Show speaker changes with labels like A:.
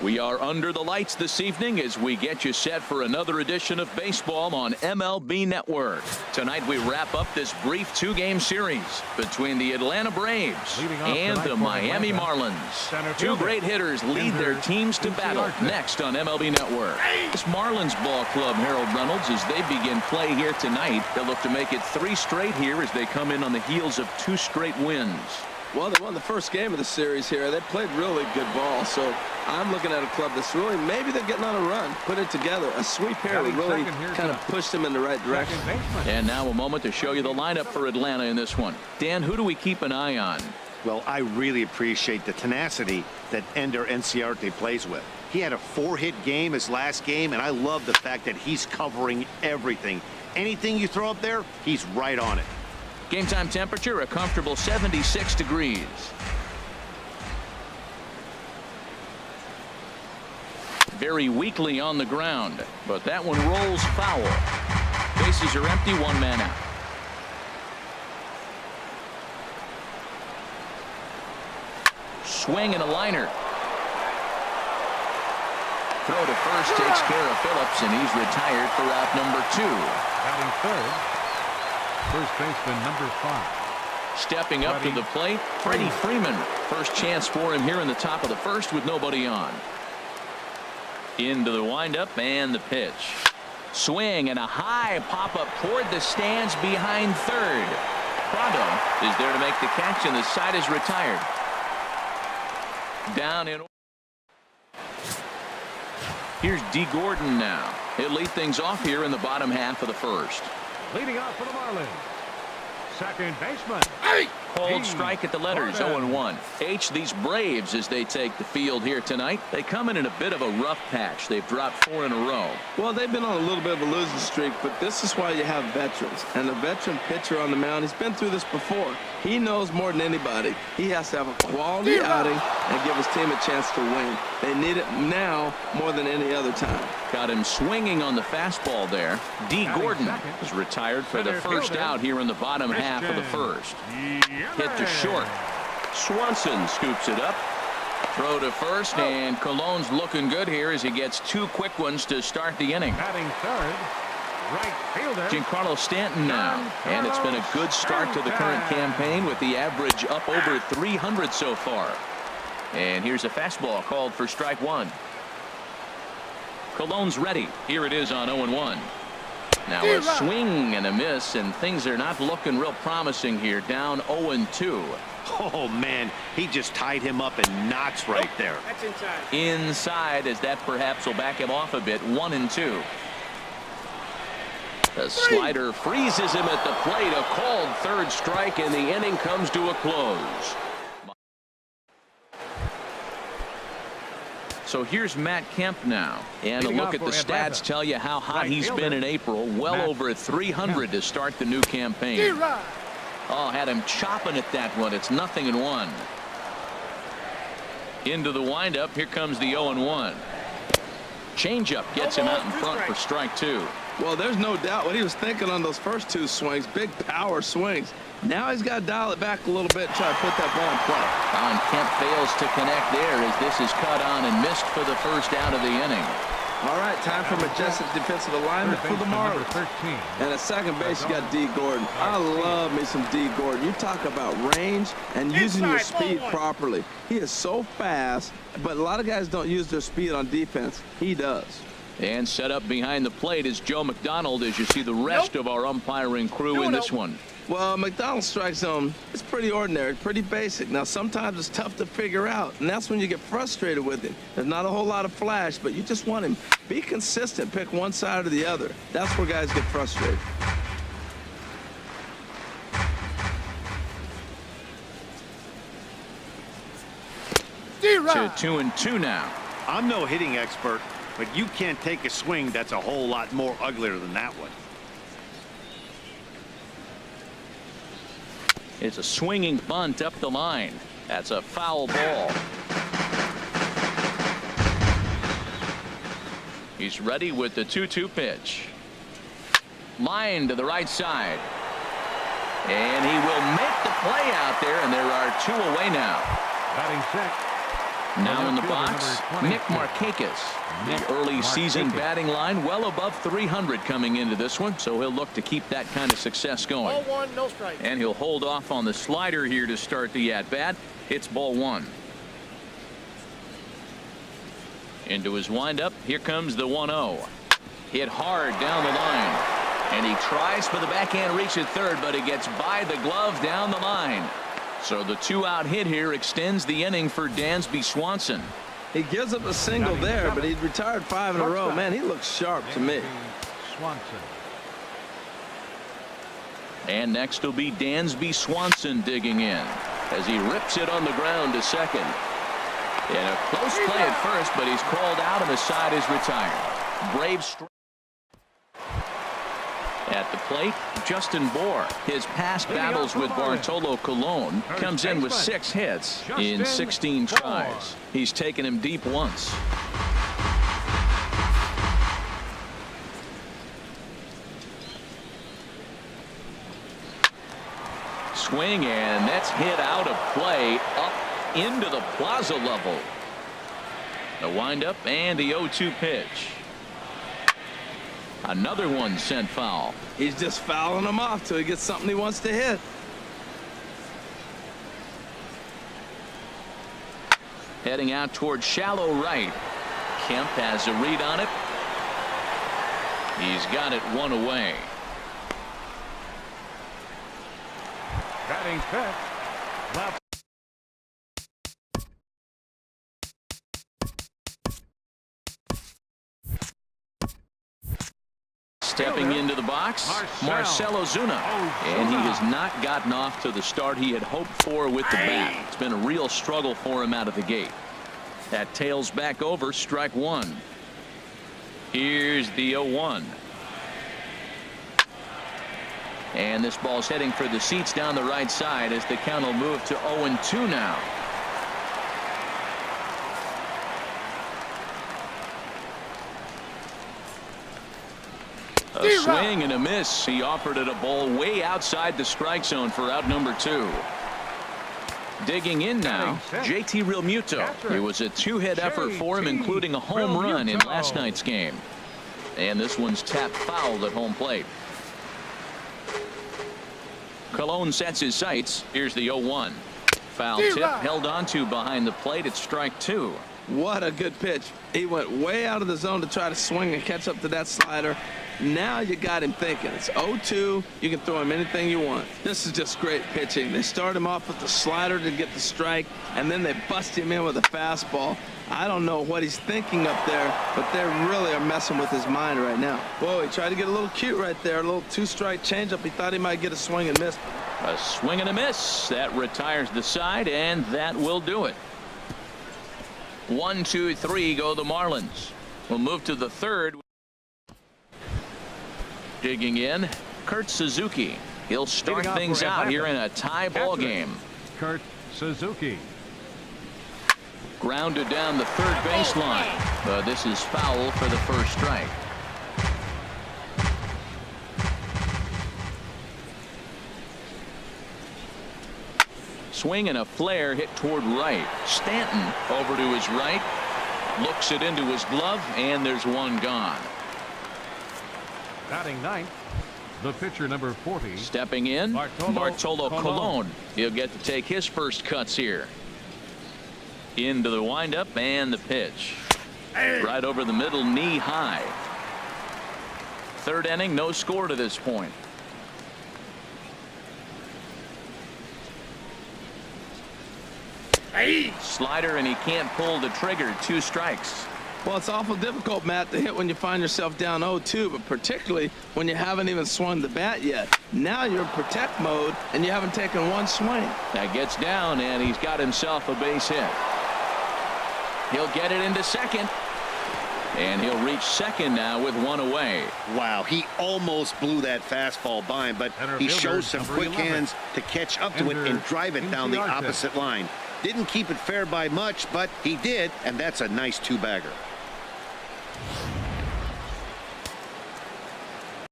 A: We are under the lights this evening as we get you set for another edition of baseball on MLB Network. Tonight we wrap up this brief two-game series between the Atlanta Braves and the Miami Marlins. Two great hitters lead their teams to battle next on MLB Network. This Marlins ball club, Harold Reynolds, as they begin play here tonight, they'll look to make it 3 straight here as they come in on the heels of 2 straight wins.
B: Well, they won the first game of the series here. They played really good ball. So I'm looking at a club that's really, maybe they're getting on a run. Put it together. A sweep here would really kind of push them in the right direction.
A: And now a moment to show you the lineup for Atlanta in this one. Dan, who do we keep an eye on?
C: Well, I really appreciate the tenacity that Ender Enciarte plays with. He had a 4-hit game his last game, and I love the fact that he's covering everything. Anything you throw up there, he's right on it.
A: Game time temperature, a comfortable 76 degrees. Very weakly on the ground, but that one rolls foul. Bases are empty, 1 man out. Swing and a liner. Throw to first takes care of Phillips, and he's retired for out number 2.
D: Batting third, first baseman number 5.
A: Stepping up to the plate, Freddie Freeman. First chance for him here in the top of the first with nobody on. Into the windup and the pitch. Swing and a high pop-up toward the stands behind third. Prado is there to make the catch, and the side is retired. Down in. Here's D. Gordon now. He'll lead things off here in the bottom half of the first.
D: Leading off for the Marlins, second baseman.
A: Called strike at the letters, 0-1. These Braves, as they take the field here tonight, they come in a bit of a rough patch. They've dropped 4 in a row.
B: Well, they've been on a little bit of a losing streak, but this is why you have veterans. And a veteran pitcher on the mound, he's been through this before. He knows more than anybody. He has to have a quality outing and give his team a chance to win. They need it now more than any other time.
A: Got him swinging on the fastball there. D. Gordon is retired for the first out here in the bottom half of the first. Hit to short. Swanson scoops it up. Throw to first, and Cologne's looking good here as he gets 2 quick ones to start the inning.
D: Batting third, right fielder
A: Giancarlo Stanton now, and it's been a good start to the current campaign with the average up over 300 so far. And here's a fastball called for strike 1. Cologne's ready. Here it is on 0-1. Now a swing and a miss, and things are not looking real promising here. Down 0-2.
C: Oh, man, he just tied him up in knots right there.
B: That's inside.
A: Inside, as that perhaps will back him off a bit. 1-2. The slider freezes him at the plate. A called third strike, and the inning comes to a close. So here's Matt Kemp now, and a look at the stats tell you how hot he's been in April. Well over 300 to start the new campaign. Oh, had him chopping at that one. It's 0-1. Into the windup. Here comes the 0-1. Changeup gets him out in front for strike 2.
B: Well, there's no doubt what he was thinking on those first 2 swings. Big power swings. Now he's got to dial it back a little bit, try to put that ball in play.
A: Kemp fails to connect there as this is cut on and missed for the first out of the inning.
B: All right, time for majestic defensive alignment for the Marlins. And at second base, you got D. Gordon. I love me some D. Gordon. You talk about range and using your speed properly. He is so fast, but a lot of guys don't use their speed on defense. He does.
A: And set up behind the plate is Joe McDonald as you see the rest of our umpiring crew in this one.
B: Well, McDonald's strike zone, it's pretty ordinary, pretty basic. Now, sometimes it's tough to figure out, and that's when you get frustrated with him. There's not a whole lot of flash, but you just want him. Be consistent, pick one side or the other. That's where guys get frustrated.
A: To 2-2 now.
C: I'm no hitting expert, but you can't take a swing that's a whole lot more uglier than that one.
A: It's a swinging bunt up the line. That's a foul ball. He's ready with the 2-2 pitch. Line to the right side. And he will make the play out there, and there are 2 away now.
D: Batting sixth,
A: Now in the box, Nick Markakis. The early season batting line well above 300 coming into this one, so he'll look to keep that kind of success going.
E: Ball one, no strike.
A: And he'll hold off on the slider here to start the at-bat. It's ball one. Into his windup, here comes the 1-0. Hit hard down the line. And he tries for the backhand reach at third, but he gets by the glove down the line. So the 2-out hit here extends the inning for Dansby Swanson.
B: He gives up a single there, but he's retired 5 in a row. Man, he looks sharp to me.
D: Swanson.
A: And next will be Dansby Swanson digging in as he rips it on the ground to second. And a close play at first, but he's called out and the side is retired. Braves at the plate, Justin Bour. His past battles with Bartolo Colon comes in with 6 hits in 16 tries. He's taken him deep once. Swing, and that's hit out of play up into the plaza level. The windup and the 0-2 pitch. Another one sent foul.
B: He's just fouling him off till he gets something he wants to hit.
A: Heading out toward shallow right. Kemp has a read on it. He's got it one away.
D: Batting fifth. Left.
A: Stepping into the box, Marcell Ozuna. And he has not gotten off to the start he had hoped for with the bat. It's been a real struggle for him out of the gate. That tails back over strike one. Here's the 0-1. And this ball's heading for the seats down the right side as the count will move to 0-2 now. A swing and a miss. He offered it a ball way outside the strike zone for out number 2. Digging in now, JT Realmuto. It was a 2-hit effort for him, including a home run in last night's game. And this one's tapped foul at home plate. Colon sets his sights. Here's the 0-1. Foul tip held onto behind the plate. It's strike 2.
B: What a good pitch. He went way out of the zone to try to swing and catch up to that slider. Now you got him thinking. It's 0-2. You can throw him anything you want. This is just great pitching. They start him off with the slider to get the strike, and then they bust him in with a fastball. I don't know what he's thinking up there, but they really are messing with his mind right now. Whoa, he tried to get a little cute right there. A little 2-strike changeup. He thought he might get a swing and miss.
A: A swing and a miss. That retires the side, and that will do it. 1, 2, 3 go the Marlins. We'll move to the third. Digging in, Kurt Suzuki. He'll start things out here in a tie ball game.
D: Kurt Suzuki.
A: Grounded down the third baseline. This is foul for the first strike. Swing and a flare hit toward right. Stanton over to his right. Looks it into his glove, and there's one gone.
D: Batting ninth, the pitcher number 40.
A: Stepping in, Bartolo Colon. He'll get to take his first cuts here. Into the windup and the pitch. Right over the middle, knee high. Third inning, no score to this point. Slider, and he can't pull the trigger. 2 strikes.
B: Well, it's awful difficult, Matt, to hit when you find yourself down 0-2, but particularly when you haven't even swung the bat yet. Now you're in protect mode, and you haven't taken one swing.
A: That gets down, and he's got himself a base hit. He'll get it into second. And he'll reach second now with one away.
C: Wow, he almost blew that fastball by him, but he shows some quick hands to catch up to it and drive it down the opposite line. Didn't keep it fair by much, but he did, and that's a nice 2-bagger.